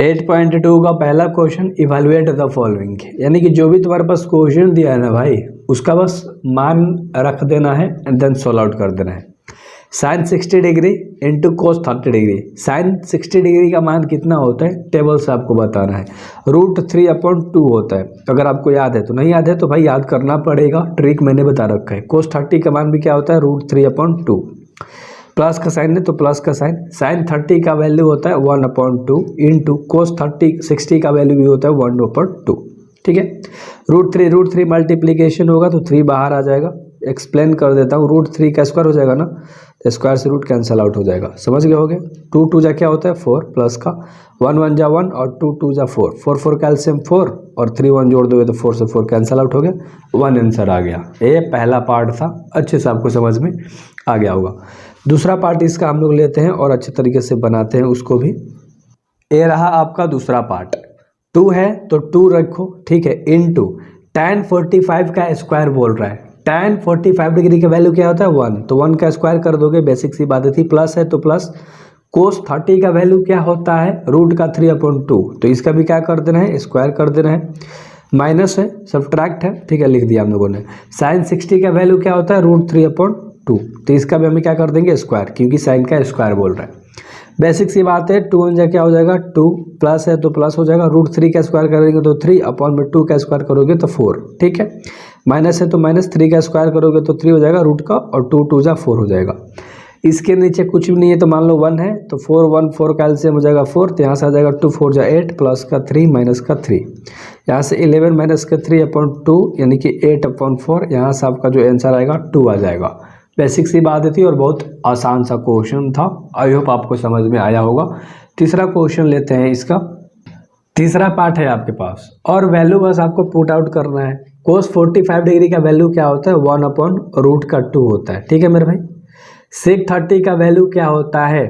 8.2 का पहला question, evaluate the following, यानी कि जो भी तुम्हारे पास क्वेश्चन दिया है ना भाई, उसका बस मान रख देना है एंड देन सॉल्व आउट कर देना है। Sine 60 degree into cos 30 degree. Sine 60 degree का मान कितना होता है टेबल से आपको बताना है। √3/2 होता है। अगर आपको याद है तो, नहीं याद है तो भाई याद करना पड़ेगा, ट्रिक मैंने बता रखा है। कोस 30 का मान भी क्या होता है √3/2। प्लस का साइन है तो प्लस का साइन। साइन 30 का वैल्यू होता है 1/2 इंटू कोस 60 का वैल्यू भी होता है 1/2। ठीक है। √3 मल्टीप्लीकेशन होगा तो 3 बाहर आ जाएगा। एक्सप्लेन कर देता हूँ। √3 का स्क्वायर हो जाएगा ना, तो स्क्वायर से रूट कैंसिल आउट हो जाएगा। समझ गए होगे। 2 2 जा क्या होता है 4 प्लस का 1 1 जा 1 और 2 2 जा 4 4 4 कैल्शियम 4 और 3 1 जोड़ दोगे तो 4 से 4 कैंसिल आउट हो गया। 1 आंसर आ गया। ये पहला पार्ट था, अच्छे से आपको समझ में आ गया होगा। दूसरा पार्ट इसका हम लोग लेते हैं और अच्छे तरीके से बनाते हैं उसको भी। ये रहा आपका दूसरा पार्ट। 2 है तो 2 रखो, ठीक है, इनटू tan 45 का स्क्वायर बोल रहा है। tan 45 डिग्री का वैल्यू क्या होता है 1, तो 1 का स्क्वायर कर दोगे, बेसिक सी बात थी। प्लस है तो प्लस। कोस 30 का वैल्यू क्या होता है √3/2, तो इसका भी क्या कर देना है स्क्वायर कर देना है। माइनस है, सब्ट्रैक्ट है, ठीक है, लिख दिया हम लोगों ने। साइन 60 का वैल्यू क्या होता है √3/2, तो इसका भी हमें क्या कर देंगे स्क्वायर, क्योंकि साइन का स्क्वायर बोल रहा है। बेसिक सी बात है। 2 1 जा क्या हो जाएगा 2, प्लस है तो प्लस हो जाएगा। √3 का स्क्वायर करेंगे तो 3/2 का स्क्वायर करोगे तो 4, ठीक है। माइनस है तो माइनस 3 का स्क्वायर करोगे तो 3 हो जाएगा रूट का, और 2 2 जा 4 हो जाएगा। इसके नीचे कुछ भी नहीं है तो मान लो 1 है तो 4 1 4 का एलसीएम हो जाएगा 4, तो यहाँ से आ जाएगा 2 4 जा 8 प्लस का 3 माइनस का 3, यहाँ से 11 माइनस का 3/2 यानी कि 8/4। यहाँ से आपका जो आंसर आएगा 2 आ जाएगा। बेसिक सी बात थी और बहुत आसान सा क्वेश्चन था। आई होप आपको समझ में आया होगा। तीसरा क्वेश्चन लेते हैं इसका। तीसरा पार्ट है आपके पास और वैल्यू बस आपको पुट आउट करना है। कोस 45 डिग्री का वैल्यू क्या होता है 1/√2 होता है, ठीक है मेरे भाई। सेक 30 का वैल्यू क्या होता है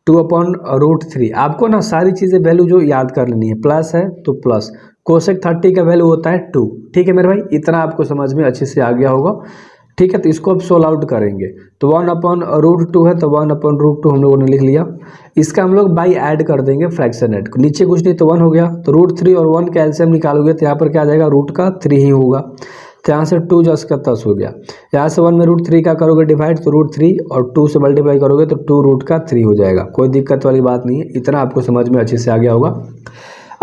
2/√3। आपको ना सारी चीज़ें वैल्यू जो याद कर लेनी है। प्लस है तो प्लस, कोसेक 30 का वैल्यू होता है 2, ठीक है मेरे भाई। इतना आपको समझ में अच्छे से आ गया होगा, ठीक है। तो इसको अब सोल्व आउट करेंगे तो 1/√2 है तो 1/√2 हम लोगों ने लिख लिया। इसका हम लोग बाई ऐड कर देंगे फ्रैक्शन ऐड को, नीचे कुछ नहीं तो 1 हो गया, तो √3 और 1 का एलसीएम निकालोगे तो यहाँ पर क्या आ जाएगा √3 ही होगा, तो यहाँ से 2 10 का 10 हो गया। यहाँ से 1 में √3 का करोगे डिवाइड तो √3 और 2 से मल्टीप्लाई करोगे तो 2√3 हो जाएगा। कोई दिक्कत वाली बात नहीं है, इतना आपको समझ में अच्छे से आ गया होगा।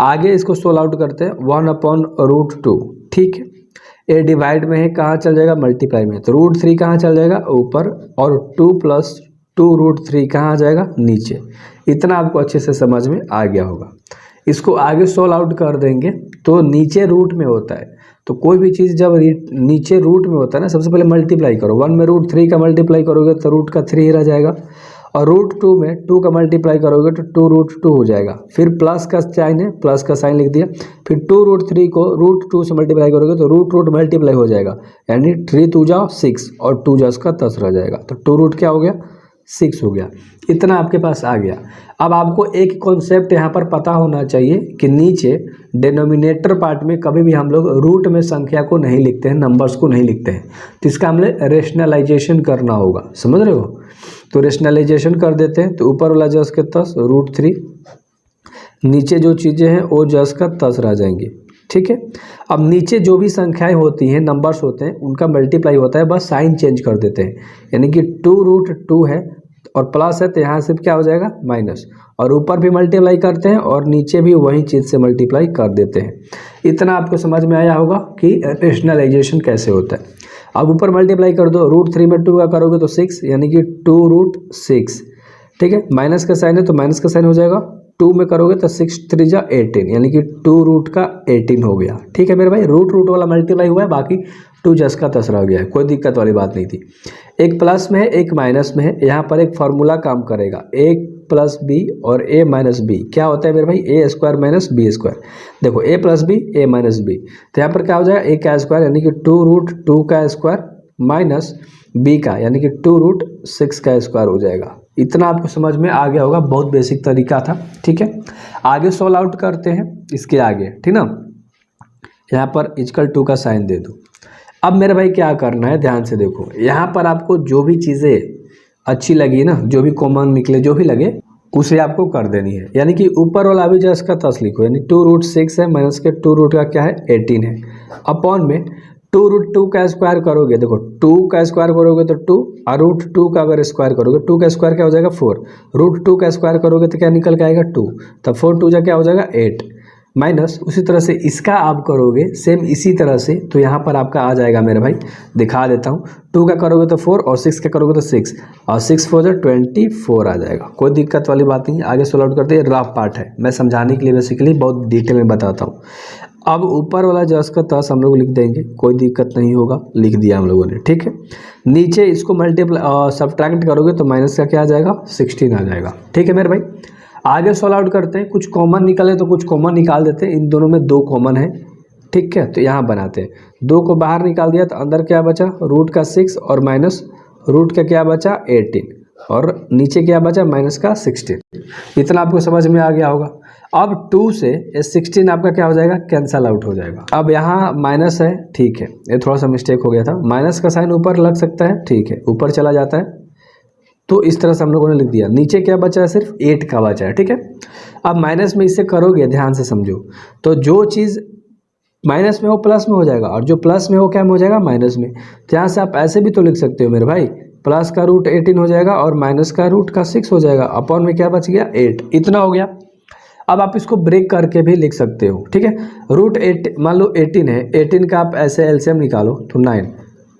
आगे इसको सोल्व आउट करते हैं 1/√2, ठीक है। ये डिवाइड में है, कहाँ चल जाएगा मल्टीप्लाई में, तो √3 कहाँ चल जाएगा ऊपर, और 2 + 2√3 कहाँ आ जाएगा नीचे। इतना आपको अच्छे से समझ में आ गया होगा। इसको आगे सोल्व आउट कर देंगे तो नीचे रूट में होता है, तो कोई भी चीज़ जब नीचे रूट में होता है ना, सबसे पहले मल्टीप्लाई करो। 1 में √3 का मल्टीप्लाई करोगे तो √3 ही रह जाएगा, और √2 में 2 का मल्टीप्लाई करोगे तो 2√2 हो जाएगा। फिर प्लस का साइन है, प्लस का साइन लिख दिया। फिर 2√3 को √2 से मल्टीप्लाई करोगे तो रूट मल्टीप्लाई हो जाएगा, यानी 3 2 जा 6 और 2 जा का 10 रह जाएगा, तो 2 क्या हो गया 6 हो गया। इतना आपके पास आ गया। अब आपको एक कॉन्सेप्ट यहाँ पर पता होना चाहिए कि नीचे डिनोमिनेटर पार्ट में कभी भी हम लोग रूट में संख्या को नहीं लिखते हैं, नंबर्स को नहीं लिखते हैं, तो इसका हमें रेशनलाइजेशन करना होगा। समझ रहे हो, तो रेशनलाइजेशन कर देते हैं। तो ऊपर वाला जस के 10 √3, नीचे जो चीज़ें हैं वो जस का 10 रह जाएंगी, ठीक है। अब नीचे जो भी संख्याएं होती हैं, नंबर्स होते हैं, उनका मल्टीप्लाई होता है, बस साइन चेंज कर देते हैं, यानी कि 2√2 है और प्लस है तो यहाँ से क्या हो जाएगा माइनस, और ऊपर भी मल्टीप्लाई करते हैं और नीचे भी वही चीज़ से मल्टीप्लाई कर देते हैं। इतना आपको समझ में आया होगा कि रेशनलाइजेशन कैसे होता है। अब ऊपर मल्टीप्लाई कर दो, √3 में 2 का करोगे तो 6, यानी कि 2√6, ठीक है। माइनस का साइन है तो माइनस का साइन हो जाएगा। 2 में करोगे तो 6 3 जा 18, यानी कि 2√18 हो गया, ठीक है मेरे भाई। रूट वाला मल्टीप्लाई हुआ है, बाकी 2 जस का 10 रह गया है, कोई दिक्कत वाली बात नहीं थी। एक प्लस में है एक माइनस में है, यहाँ पर एक फार्मूला काम करेगा, a + b और a - b क्या होता है मेरे भाई a² - b²। देखो a + b a - b, तो यहाँ पर क्या हो जाएगा a का स्क्वायर यानी कि 2√2 का स्क्वायर माइनस b का यानी कि 2√6 का स्क्वायर हो जाएगा। इतना आपको समझ में आ गया होगा, बहुत बेसिक तरीका था, ठीक है। आगे सोल्व आउट करते हैं इसके आगे, ठीक ना। यहाँ पर = 2 का साइन दे दो। अब मेरे भाई क्या करना है, ध्यान से देखो। यहाँ पर आपको जो भी चीज़ें अच्छी लगी ना, जो भी कॉमन निकले, जो भी लगे, उसे आपको कर देनी है। यानी कि ऊपर वाला भी जस्ट का तस लिखो, यानी 2√6 है माइनस के 2 का क्या है 18 है, अपॉन में 2√2 का स्क्वायर करोगे, देखो 2 का स्क्वायर करोगे तो 2 और √2 का अगर स्क्वायर करोगे 2 का स्क्वायर क्या हो जाएगा 4, √2 का स्क्वायर करोगे तो क्या निकल के आएगा 2, तब 4 2 जा क्या हो जाएगा 8, माइनस उसी तरह से इसका आप करोगे सेम इसी तरह से, तो यहाँ पर आपका आ जाएगा मेरे भाई, दिखा देता हूँ। 2 का करोगे तो 4 और 6 का करोगे तो 6 और 6 4 जो 24 आ जाएगा। कोई दिक्कत वाली बात नहीं है, आगे सोल्व आउट करते हैं। रफ पार्ट है, मैं समझाने के लिए बेसिकली बहुत डिटेल में बताता हूँ। अब ऊपर वाला जस्ट का तस हम लोग लिख देंगे, कोई दिक्कत नहीं होगा, लिख दिया हम लोगों ने, ठीक है। नीचे इसको मल्टीप्लाई सब्ट्रैक्ट करोगे तो माइनस का क्या आ जाएगा 16 आ जाएगा, ठीक है मेरे भाई। आगे सॉल्व आउट करते हैं, कुछ कॉमन निकले तो कुछ कॉमन निकाल देते हैं। इन दोनों में 2 कॉमन है, ठीक है, तो यहाँ बनाते हैं। 2 को बाहर निकाल दिया तो अंदर क्या बचा रूट का 6 और माइनस रूट का क्या बचा 18 और नीचे क्या बचा माइनस का 16। इतना आपको समझ में आ गया होगा। अब 2 से 16 आपका क्या हो जाएगा कैंसल आउट हो जाएगा। अब यहाँ माइनस है, ठीक है, ये थोड़ा सा मिस्टेक हो गया था, माइनस का साइन ऊपर लग सकता है, ठीक है, ऊपर चला जाता है, तो इस तरह से हम लोगों ने लिख दिया। नीचे क्या बचा है सिर्फ 8 का बचा है, ठीक है। अब माइनस में इससे करोगे, ध्यान से समझो, तो जो चीज़ माइनस में हो प्लस में हो जाएगा और जो प्लस में हो क्या में हो जाएगा माइनस में। तो यहाँ से आप ऐसे भी तो लिख सकते हो मेरे भाई, प्लस का रूट 18 हो जाएगा और माइनस का रूट का 6 हो जाएगा, अपॉन में क्या बच गया 8, इतना हो गया। अब आप इसको ब्रेक करके भी लिख सकते हो, ठीक है। रूट 8 मान लो 18 है, 18 का आप ऐसे एलसीएम निकालो तो 9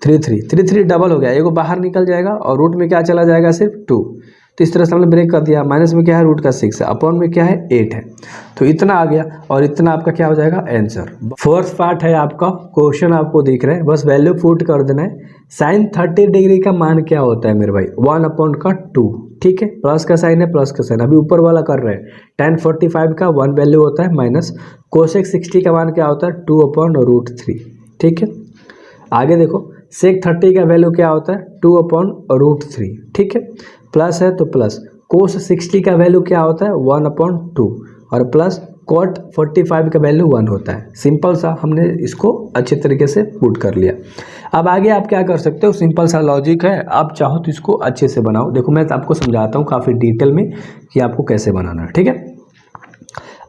3 3 3 डबल हो गया, एगो बाहर निकल जाएगा और रूट में क्या चला जाएगा सिर्फ 2, तो इस तरह से हमने ब्रेक कर दिया। माइनस में क्या है रूट का 6 है, अपॉन में क्या है 8 है, तो इतना आ गया और इतना आपका क्या हो जाएगा आंसर। फोर्थ पार्ट है आपका, क्वेश्चन आपको दिख रहा है, बस वैल्यू पुट कर देना है। साइन 30 डिग्री का मान क्या होता है मेरे भाई 1/2, ठीक है, प्लस का साइन है प्लस का साइन, अभी ऊपर वाला कर रहे हैं। tan 45 का 1 वैल्यू होता है माइनस कोसेक 60 का मान क्या होता है 2/√3, ठीक है। आगे देखो सेक 30 का वैल्यू क्या होता है 2/√3, ठीक है, प्लस है तो प्लस कोस 60 का वैल्यू क्या होता है 1/2 और प्लस कॉट 45 का वैल्यू 1 होता है। सिंपल सा हमने इसको अच्छे तरीके से पुट कर लिया। अब आगे आप क्या कर सकते हो, सिंपल सा लॉजिक है, आप चाहो तो इसको अच्छे से बनाओ। देखो मैं आपको समझाता हूँ काफ़ी डिटेल में कि आपको कैसे बनाना है, ठीक है।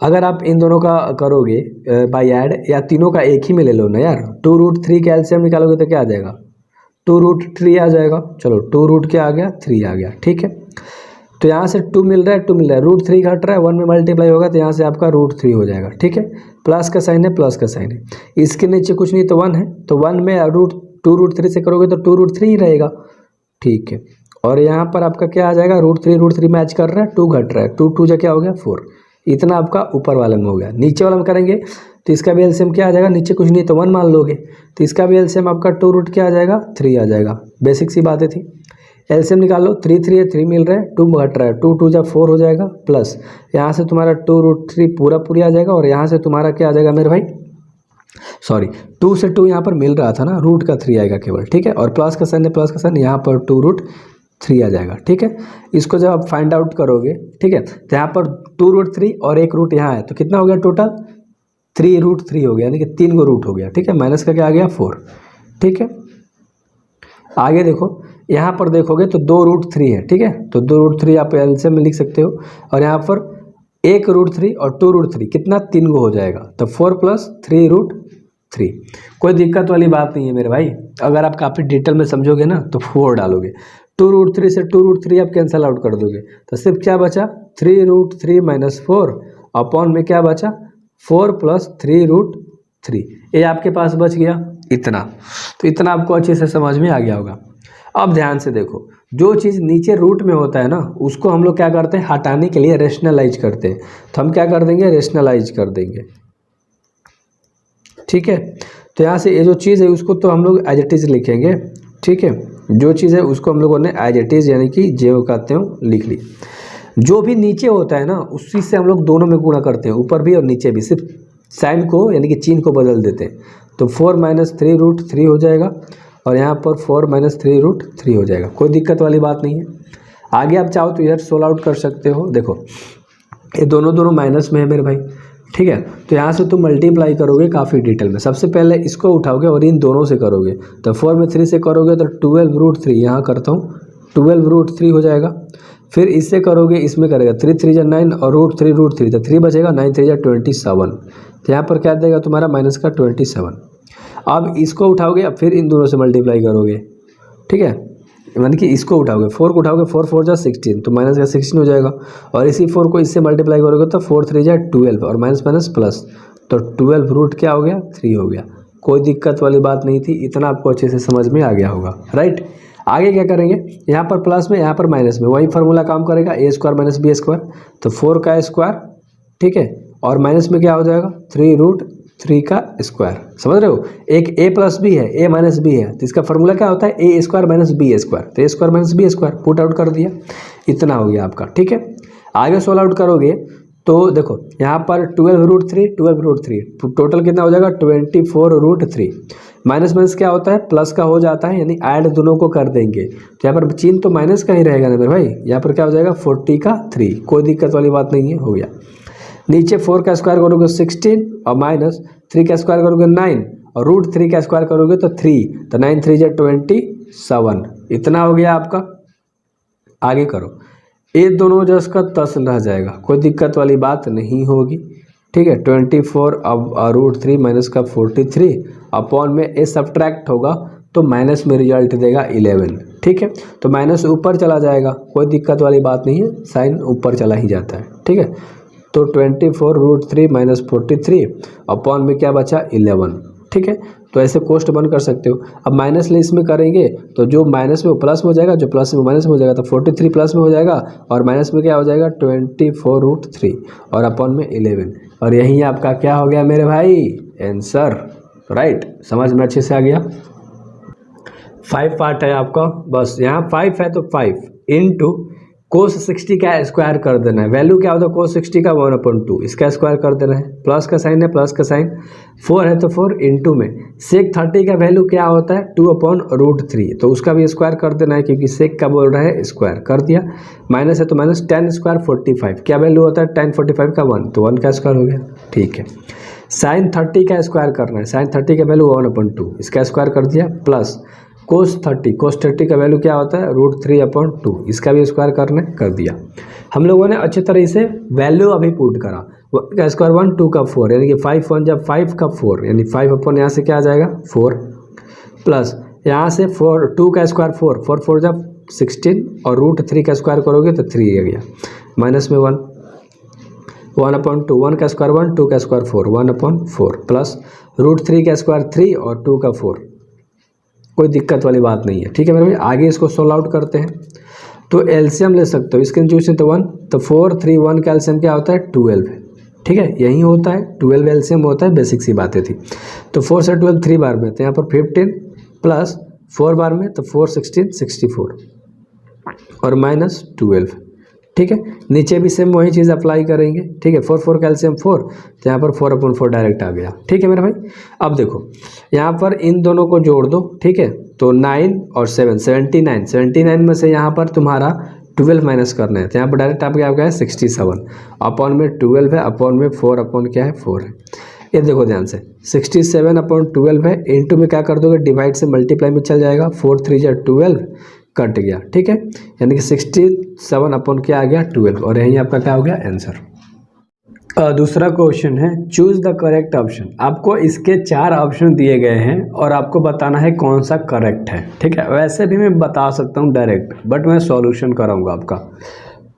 अगर आप इन दोनों का करोगे बाय ऐड या तीनों का एक ही में ले लो ना यार, 2√3 का एलसीएम निकालोगे तो क्या आ जाएगा 2√3 आ जाएगा। चलो 2 क्या आ गया 3 आ गया, ठीक है। तो यहाँ से 2 मिल रहा है 2 मिल रहा है, √3 घट रहा है 1 में मल्टीप्लाई होगा तो यहाँ से आपका √3 हो जाएगा, ठीक है। प्लस का साइन है प्लस का साइन है, इसके नीचे कुछ नहीं तो 1 है, तो 1 में √2√3 से करोगे तो 2√3 ही रहेगा, ठीक है। और यहाँ पर आपका क्या आ जाएगा √3 मैच कर रहा है, 2 घट रहा है, 2 2 क्या हो गया 4, इतना आपका ऊपर वाले में हो गया। नीचे वाला में करेंगे तो इसका भी एलसीएम क्या आ जाएगा, नीचे कुछ नहीं तो 1 मान लोगे तो इसका भी एलसीएम आपका 2 क्या आ जाएगा 3 आ जाएगा। बेसिक सी बातें थी, एलसीएम निकाल लो, 3 3 है 3 मिल रहा है, 2 घट रहा है, 2 2 जा 4 हो जाएगा, प्लस यहाँ से तुम्हारा 2√3 पूरी आ जाएगा और यहाँ से तुम्हारा क्या आ जाएगा मेरे भाई, सॉरी 2 से 2 यहाँ पर मिल रहा था ना, रूट का 3 आएगा केवल, ठीक है। और प्लस का साइन है प्लस का साइन, यहाँ पर 2√3 आ जाएगा, ठीक है। इसको जब आप फाइंड आउट करोगे, ठीक है, तो यहाँ पर 2√3 और एक रूट यहाँ है तो कितना हो गया टोटल 3√3 हो गया, यानी कि 3 को रूट हो गया, ठीक है। माइनस का क्या आ गया 4, ठीक है। आगे देखो यहाँ पर देखोगे तो 2√3 है, ठीक है, तो 2√3 आप एलसीएम में लिख सकते हो और यहाँ पर 1√3 और 2√3 कितना 3 को हो जाएगा, तो 4 + 3√3। कोई दिक्कत वाली बात नहीं है मेरे भाई, अगर आप काफ़ी डिटेल में समझोगे ना तो 4 डालोगे, 2√3 से 2√3 आप कैंसिल आउट कर दोगे तो सिर्फ क्या बचा 3√3 - 4 अपॉन में क्या बचा 4 + 3√3, ये आपके पास बच गया इतना। तो इतना आपको अच्छे से समझ में आ गया होगा। अब ध्यान से देखो, जो चीज़ नीचे रूट में होता है ना उसको हम लोग क्या करते हैं हटाने के लिए रेशनलाइज करते हैं, तो हम क्या कर देंगे रेशनलाइज कर देंगे, ठीक है। तो यहाँ से ये जो चीज़ है उसको तो हम लोग एज इट इज़ लिखेंगे, ठीक है। जो चीज़ है उसको हम लोगों ने एज इट इज़ यानी कि जो कहते हो लिख ली। जो भी नीचे होता है ना उस चीज़ से हम लोग दोनों में गुणा करते हैं, ऊपर भी और नीचे भी, सिर्फ साइन को यानी कि चिन्ह को बदल देते हैं। तो 4 - 3√3 हो जाएगा और यहाँ पर 4 - 3√3 हो जाएगा, कोई दिक्कत वाली बात नहीं है। आगे आप चाहो तो इधर सोल्व आउट कर सकते हो। देखो ये दोनों माइनस में है मेरे भाई, ठीक है। तो यहाँ से तुम मल्टीप्लाई करोगे काफ़ी डिटेल में, सबसे पहले इसको उठाओगे और इन दोनों से करोगे, तो 4 में 3 से करोगे तो 12√3, यहाँ करता हूँ 12√3 हो जाएगा। फिर इससे करोगे, इसमें करेगा 3 3 जा 9 और रूट थ्री तो 3 बचेगा, 9 3 जा 27। तो यहाँ पर क्या देगा तुम्हारा माइनस का 27। अब इसको उठाओगे, अब फिर इन दोनों से मल्टीप्लाई करोगे, ठीक है, यानी कि इसको उठाओगे, 4 को उठाओगे, 4 4 जा 16 तो माइनस का 16 हो जाएगा। और इसी 4 को इससे मल्टीप्लाई करोगे तो 4 3 जा 12 और माइनस माइनस प्लस, तो 12 रूट क्या हो गया 3 हो गया। कोई दिक्कत वाली बात नहीं थी, इतना आपको अच्छे से समझ में आ गया होगा, राइट। आगे क्या करेंगे, यहाँ पर प्लस में, यहाँ पर माइनस में, वही फार्मूला काम करेगा, ए स्क्वायर माइनस बी स्क्वायर, तो 4 का स्क्वायर, ठीक है, और माइनस में क्या हो जाएगा 3 रूट 3 का स्क्वायर। समझ रहे हो, एक ए प्लस बी है, ए माइनस बी है, तो इसका फार्मूला क्या होता है A square minus B square, तो A square minus B square put out कर दिया, इतना हो गया आपका, ठीक है। आगे सोल्व आउट करोगे तो देखो यहाँ पर 12 रूट 3 टोटल कितना हो जाएगा 24 रूट 3। माइनस माइनस क्या होता है प्लस का हो जाता है, यानी ऐड दोनों को कर देंगे, तो यहाँ पर चिन्ह तो माइनस का ही रहेगा ना मेरे भाई। यहाँ पर क्या हो जाएगा 40 का 3, कोई दिक्कत वाली बात नहीं है, हो गया। नीचे 4 का स्क्वायर करोगे 16 और माइनस 3 का स्क्वायर करोगे 9 और रूट 3 का स्क्वायर करोगे तो 3, तो 9 3 जा 27, इतना हो गया आपका। आगे करो, ये दोनों जस का 10 रह जाएगा, कोई दिक्कत वाली बात नहीं होगी, ठीक है। 24 अब रूट 3 माइनस का 43 अपॉन में ए सब्ट्रैक्ट होगा तो माइनस में रिजल्ट देगा 11, ठीक है। तो माइनस ऊपर चला जाएगा, कोई दिक्कत वाली बात नहीं है, साइन ऊपर चला ही जाता है, ठीक है। तो 24 रूट 3 माइनस 43 अपॉन में क्या बचा 11, ठीक है। तो ऐसे कोष्ट बंद कर सकते हो। अब माइनस ले इसमें करेंगे तो जो माइनस में वो प्लस में हो जाएगा, जो प्लस में माइनस में हो जाएगा, तो 43 प्लस में हो जाएगा और माइनस में क्या हो जाएगा 24 रूट 3 और अपॉन में 11, और यही आपका क्या हो गया मेरे भाई आंसर, राइट। समझ में अच्छे से आ गया। 5 पार्ट है आपका, बस यहाँ 5 है तो 5 इंटू कोस 60 का स्क्वायर कर देना है। वैल्यू क्या होता है कोस 60 का 1/2, इसका स्क्वायर कर देना है, प्लस का साइन है प्लस का साइन, 4 है तो 4 इंटू में सेक 30 का वैल्यू क्या होता है 2/√3, तो उसका भी स्क्वायर कर देना है क्योंकि सेक का बोल रहा है, स्क्वायर कर दिया। माइनस है तो माइनस, 10 स्क्वायर 45, क्या वैल्यू होता है 10 45 का 1, तो 1 का स्क्वायर हो गया, ठीक है। साइन 30 का स्क्वायर करना है, साइन 30 का वैल्यू 1/2, इसका स्क्वायर कर दिया, प्लस कोस 30 का वैल्यू क्या होता है √3/2, इसका भी स्क्वायर करने कर दिया। हम लोगों ने अच्छे तरह से वैल्यू अभी पुट करा, 1 का स्क्वायर 1, 2 का 4, यानी कि 5 1 जब 5 का 4, यानी 5 अपॉन यहाँ से क्या आ जाएगा 4, प्लस यहाँ से 4 2 का स्क्वायर 4 4 4 जब 16 और √3 का स्क्वायर करोगे तो 3 आ गया, माइनस में 1 1/2, 1 का स्क्वायर 1, 2 का स्क्वायर 4, 1/4 प्लस √3 का स्क्वायर 3 और 2 का 4, कोई दिक्कत वाली बात नहीं है, ठीक है मेरे भाई। आगे इसको सोल्व आउट करते हैं, तो एलसीएम ले सकते हो, इसके नीचे तो 1, तो 4 3 1 का एलसीएम क्या होता है 12, ठीक है, यही होता है 12 एलसीएम होता है, बेसिक सी बातें थी। तो 4 से 12 3 बार में, तो यहाँ पर 15 प्लस 4 बार में तो 4 16 64 और माइनस 12, ठीक है। नीचे भी सेम वही चीज़ अप्लाई करेंगे, ठीक है। 4 4 का एलसीएम 4, तो यहाँ पर 4/4 डायरेक्ट आ गया, ठीक है मेरे भाई। अब देखो यहाँ पर इन दोनों को जोड़ दो, ठीक है, तो 9 और 7 79 में से यहाँ पर तुम्हारा 12 माइनस करना है, तो यहाँ पर डायरेक्ट आप क्या हो गया है 67, अपॉन में 12 है, अपॉन में 4 अपॉन क्या है 4 है। ये देखो ध्यान से 67/12 है, इंटू में क्या कर दोगे डिवाइड से मल्टीप्लाई में चल जाएगा, 4 3 जा 12 कट गया, ठीक है, यानी कि 67 अपॉन क्या आ गया 12, और यही आपका क्या हो गया आंसर। दूसरा क्वेश्चन है चूज द करेक्ट ऑप्शन। आपको इसके 4 ऑप्शन दिए गए हैं और आपको बताना है कौन सा करेक्ट है, ठीक है। वैसे भी मैं बता सकता हूँ डायरेक्ट, बट मैं सॉल्यूशन कराऊंगा आपका।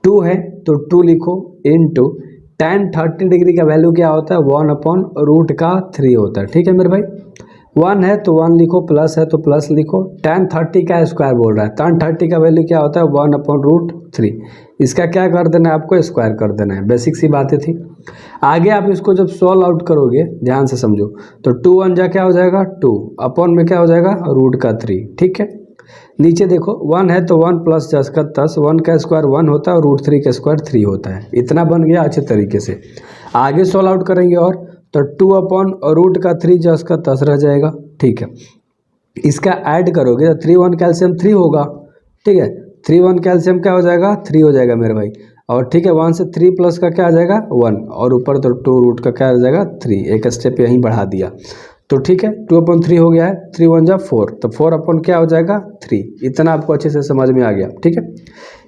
2 है तो 2 लिखो, इंटू tan 30 डिग्री का वैल्यू क्या होता है 1/√3 होता है, ठीक है मेरे भाई। 1 है तो 1 लिखो, प्लस है तो प्लस लिखो, tan 30 का स्क्वायर बोल रहा है, tan 30 का वैल्यू क्या होता है 1/√3, इसका क्या कर देना है आपको स्क्वायर कर देना है, बेसिक सी बातें थी। आगे आप इसको जब सॉल्व आउट करोगे ध्यान से समझो, तो 2 1 जा क्या हो जाएगा 2, अपॉन में क्या हो जाएगा √3, ठीक है। नीचे देखो 1 है तो 1 प्लस 10 का 10, 1 का स्क्वायर 1 होता है और √3 का स्क्वायर 3 होता है, इतना बन गया अच्छे तरीके से। आगे सॉल्व आउट करेंगे और तो 2/√3 10 का 10 रह जाएगा, ठीक है। इसका ऐड करोगे तो 3 1 कैल्शियम 3 होगा, ठीक है, 3 1 कैल्शियम क्या हो जाएगा 3 हो जाएगा मेरे भाई, और ठीक है 1 से 3 प्लस का क्या आ जाएगा 1, और ऊपर तो 2 रूट का क्या आ जाएगा 3, एक स्टेप यहीं बढ़ा दिया, तो ठीक है 2/3 हो गया है, 3 1 जा 4, तो 4 अपॉन क्या हो जाएगा 3, इतना आपको अच्छे से समझ में आ गया, ठीक है।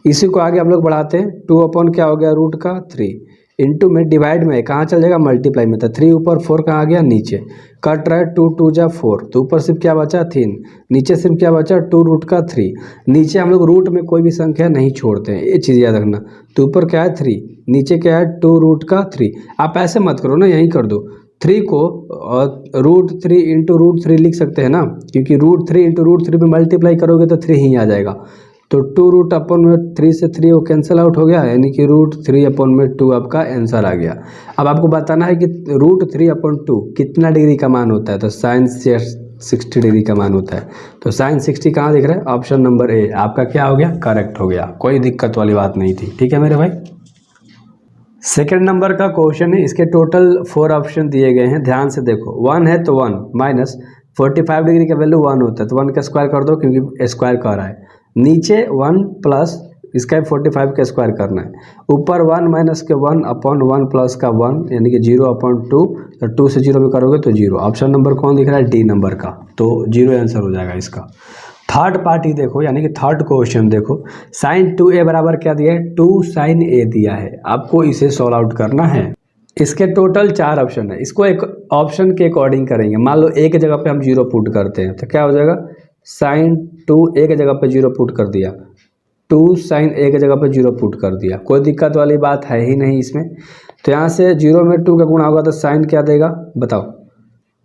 इसी को आगे हम लोग बढ़ाते हैं, 2 अपॉन क्या हो गया रूट का 3 इंटू में डिवाइड में कहाँ चल जाएगा मल्टीप्लाई में, तो 3 ऊपर 4 कहाँ आ गया नीचे, कट रहा है 2 2 जा 4, तो ऊपर सिर्फ क्या बचा 3, नीचे सिर्फ क्या बचा 2 रूट का 3। नीचे हम लोग रूट में कोई भी संख्या नहीं छोड़ते हैं, ये चीज़ याद रखना। तो ऊपर क्या है 3, नीचे क्या है 2 रूट का 3। आप ऐसे मत करो ना, यहीं कर दो, 3 को रूट 3 इंटू रूट 3 लिख सकते हैं ना, क्योंकि रूट 3 इंटू रूट 3 पे मल्टीप्लाई करोगे तो 3 ही आ जाएगा। तो 2 रूट अपन में 3 से 3 वो कैंसिल आउट हो गया, यानी कि रूट 3 अपन में 2 आपका आंसर आ गया। अब आपको बताना है कि रूट 3 अपन 2 कितना डिग्री का मान होता है, तो साइन 60 डिग्री का मान होता है। तो साइन 60 कहाँ दिख रहा है, ऑप्शन नंबर ए आपका क्या हो गया, करेक्ट हो गया, कोई दिक्कत वाली बात नहीं थी। ठीक है मेरे भाई। सेकेंड नंबर का क्वेश्चन है, इसके टोटल 4 ऑप्शन दिए गए हैं, ध्यान से देखो। 1 है तो 1 माइनस 45 डिग्री का वैल्यू 1 होता है, तो 1 का स्क्वायर कर दो क्योंकि स्क्वायर कर रहा है। नीचे 1 प्लस इसका 45 का स्क्वायर करना है, ऊपर 1 माइनस के 1 अपॉन 1 प्लस का 1 यानी कि 0 अपॉन 2, तो 2 से 0 में करोगे तो 0। ऑप्शन नंबर कौन दिख रहा है, डी नंबर का, तो 0 आंसर हो जाएगा इसका। थर्ड पार्टी देखो, यानी कि थर्ड क्वेश्चन देखो, साइन 2a बराबर क्या दिया है, 2 साइन a दिया है, आपको इसे सॉल्व आउट करना है। इसके टोटल 4 ऑप्शन है, इसको एक ऑप्शन के अकॉर्डिंग करेंगे। मान लो एक जगह पे हम 0 पुट करते हैं, तो क्या हो जाएगा, साइन 2 एक जगह पे 0 पुट कर दिया, 2 साइन एक जगह पे 0 पुट कर दिया, कोई दिक्कत वाली बात है ही नहीं इसमें। तो यहाँ से 0 में 2 का गुणा होगा तो साइन क्या देगा, बताओ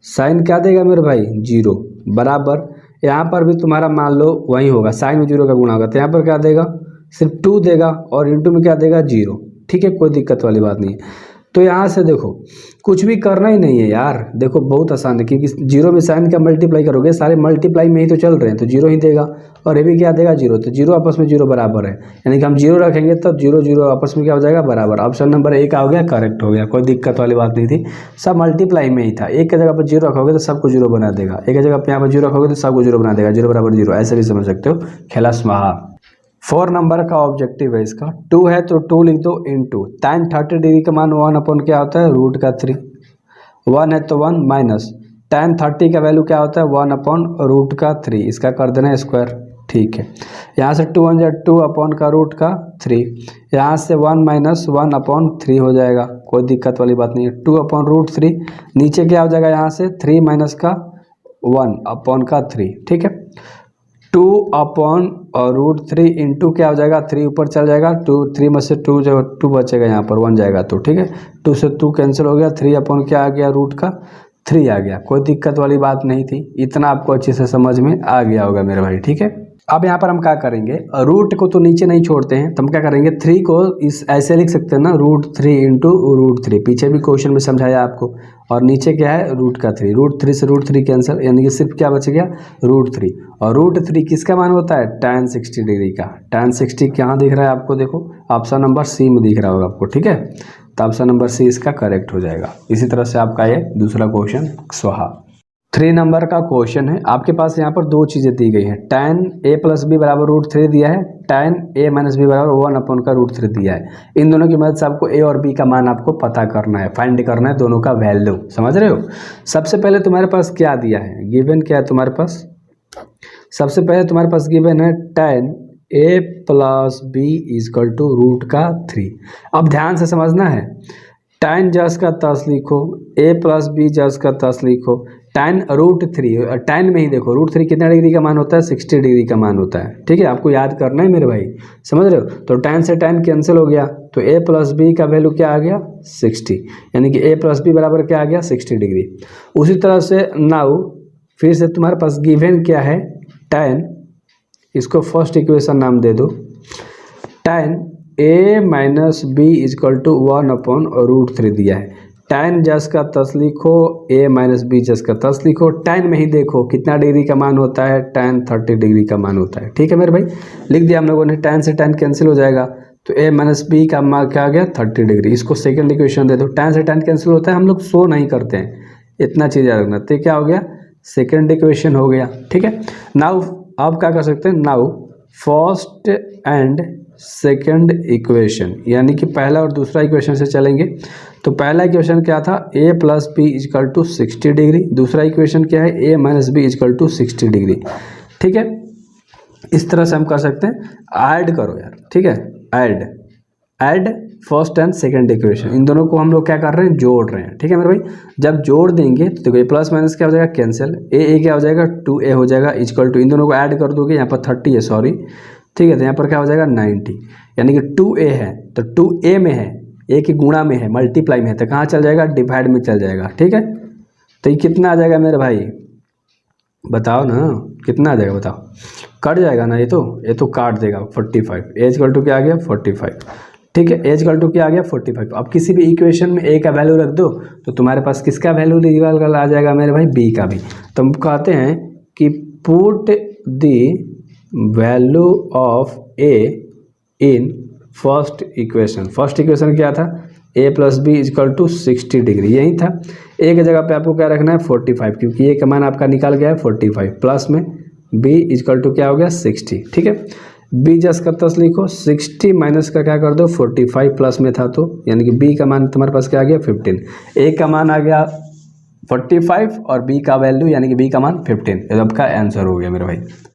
साइन क्या देगा मेरे भाई, 0 बराबर। यहाँ पर भी तुम्हारा मान लो वही होगा, साइन में 0 का गुणा होगा, तो यहाँ पर क्या देगा, सिर्फ 2 देगा, और इंटू में क्या देगा 0। ठीक है, कोई दिक्कत वाली बात नहीं है। तो यहाँ से देखो कुछ भी करना ही नहीं है यार, देखो बहुत आसान है, क्योंकि 0 में साइन का मल्टीप्लाई करोगे, सारे मल्टीप्लाई में ही तो चल रहे हैं, तो 0 ही देगा, और ये भी क्या देगा 0, तो 0 आपस में 0 बराबर है, यानी कि हम 0 रखेंगे तब 0 0 आपस में क्या हो जाएगा, बराबर। ऑप्शन नंबर ए का हो गया, करेक्ट हो गया, कोई दिक्कत वाली बात नहीं थी, सब मल्टीप्लाई में ही था। एक की जगह पर 0 रखोगे तो सबको 0 बना देगा, एक जगह पर यहाँ पर 0 रखोगे तो सबको 0 बना देगा, 0 बराबर 0, ऐसे भी समझ सकते हो, खेला स्वाहा। 4 नंबर का ऑब्जेक्टिव है इसका, 2 है तो 2 लिख दो इंटू tan 30 डिग्री का मान 1 अपॉन क्या होता है, रूट का 3। 1 है तो 1 माइनस tan 30 का वैल्यू क्या होता है, 1 अपॉन रूट का 3, इसका कर देना है स्क्वायर। ठीक है, यहाँ से 2 1 जा 2 अपॉन का रूट का 3, यहाँ से 1 माइनस 1 अपॉन 3 हो जाएगा, कोई दिक्कत वाली बात नहीं है। 2 अपॉन रूट 3, नीचे क्या हो जाएगा, यहाँ से 3 माइनस का 1 अपॉन का 3। ठीक है, 2 अपॉन और रूट 3 इंटू क्या हो जाएगा, 3 ऊपर चल जाएगा, 2 3 में से 2 बचेगा, यहाँ पर 1 जाएगा, तो ठीक है 2 से 2 कैंसिल हो गया, 3 अपॉन क्या आ गया, रूट का 3 आ गया, कोई दिक्कत वाली बात नहीं थी, इतना आपको अच्छे से समझ में आ गया होगा मेरे भाई। ठीक है, अब यहाँ पर हम क्या करेंगे, रूट को तो नीचे नहीं छोड़ते हैं, तो हम क्या करेंगे 3 को इस ऐसे लिख सकते हैं ना, रूट 3 इंटू रूट 3, पीछे भी क्वेश्चन में समझाया आपको, और नीचे क्या है रूट का 3, रूट 3 से रूट 3 कैंसिल, यानी कि सिर्फ क्या बच गया रूट 3, और रूट 3 किसका मान होता है, tan 60 डिग्री का। tan 60 कहाँ दिख रहा है आपको, देखो ऑप्शन नंबर सी में दिख रहा होगा आपको। ठीक है, तो ऑप्शन नंबर सी इसका करेक्ट हो जाएगा। इसी तरह से आपका ये दूसरा क्वेश्चन स्वाहा। 3 नंबर का क्वेश्चन है, आपके पास यहाँ पर 2 चीज़ें दी गई हैं, tan a प्लस बी बराबर रूट 3 दिया है, tan a माइनस बी बराबर 1 अपॉन का रूट 3 दिया है। इन दोनों की मदद से आपको a और b का मान आपको पता करना है, फाइंड करना है दोनों का वैल्यू, समझ रहे हो। सबसे पहले तुम्हारे पास क्या दिया है, गिवन क्या है तुम्हारे पास, सबसे पहले तुम्हारे पास गिवन है tan a plus B is equal to root का 3। अब ध्यान से समझना है, tan जस का 10 लिखो, a प्लस बी जस का 10 लिखो, tan रूट 3, tan में ही देखो रूट 3 कितना डिग्री का मान होता है, 60 डिग्री का मान होता है। ठीक है, आपको याद करना है मेरे भाई, समझ रहे हो। तो tan से tan कैंसिल हो गया, तो a प्लस बी का वैल्यू क्या आ गया 60, यानी कि a प्लस बी बराबर क्या आ गया 60 डिग्री। उसी तरह से नाउ फिर से तुम्हारे पास गिवन क्या है, tan, इसको फर्स्ट इक्वेशन नाम दे दो, tan a minus B is equal to 1 upon root 3 दिया है, tan जस का 10 लिखो, a माइनस बी जस का 10 लिखो, tan में ही देखो कितना डिग्री का मान होता है, tan 30 डिग्री का मान होता है। ठीक है मेरे भाई, लिख दिया हम लोगों ने, tan से tan कैंसिल हो जाएगा, तो a माइनस बी का मान क्या आ गया 30 डिग्री। इसको सेकंड इक्वेशन दे दो, tan से tan कैंसिल होता है, हम लोग शो नहीं करते हैं, इतना चीज़ याद रखना। तो क्या हो गया, सेकेंड इक्वेशन हो गया। ठीक है, नाउ आप क्या कर सकते हैं, now first and second equation, यानी कि पहला और दूसरा इक्वेशन से चलेंगे। तो पहला इक्वेशन क्या था, a plus B is equal to 60 degree, दूसरा इक्वेशन क्या है, a minus B is equal to 60 degree. ठीक है, इस तरह से हम कर सकते हैं, ऐड करो यार, ठीक है, add first and second equation, इन दोनों को हम लोग क्या कर रहे हैं, जोड़ रहे हैं, ठीक है मेरे भाई। जब जोड़ देंगे तो देखो ये प्लस माइनस क्या हो जाएगा, कैंसिल, ए क्या हो जाएगा, 2a हो जाएगा, इक्वल टू इन दोनों को ऐड कर दोगे, यहाँ पर 30 है, सॉरी, ठीक है, तो यहाँ पर क्या हो जाएगा 90, यानी कि 2a है तो 2a में है, ए की गुणा में है, मल्टीप्लाई में है, तो कहाँ चल जाएगा, डिवाइड में चल जाएगा, ठीक है। तो ये कितना आ जाएगा मेरे भाई, बताओ ना कितना आ जाएगा, बताओ, कट जाएगा ना, ये तो काट देगा 45, एज इक्वल टू क्या आ गया 45, ठीक है, एज इक्वल टू क्या आ गया 45। अब किसी भी इक्वेशन में ए का वैल्यू रख दो तो तुम्हारे पास किसका वैल्यू निकल आ जाएगा मेरे भाई, बी का भी। तो हम कहते हैं कि put the value of A in first equation क्या था, a plus B is equal to 60 degree, यही था। ए की जगह पे आपको क्या रखना है 45, क्योंकि ए का मान आपका निकाल गया है 45, प्लस में b इजकल टू क्या हो गया 60, ठीक है। b जस का तस लिखो, 60 माइनस का क्या कर दो 45, प्लस में था तो, यानी कि b का मान तुम्हारे पास क्या आ गया 15, a का मान आ गया 45 और b का वैल्यू यानी कि b का मान 15, ये आपका आंसर हो गया मेरे भाई।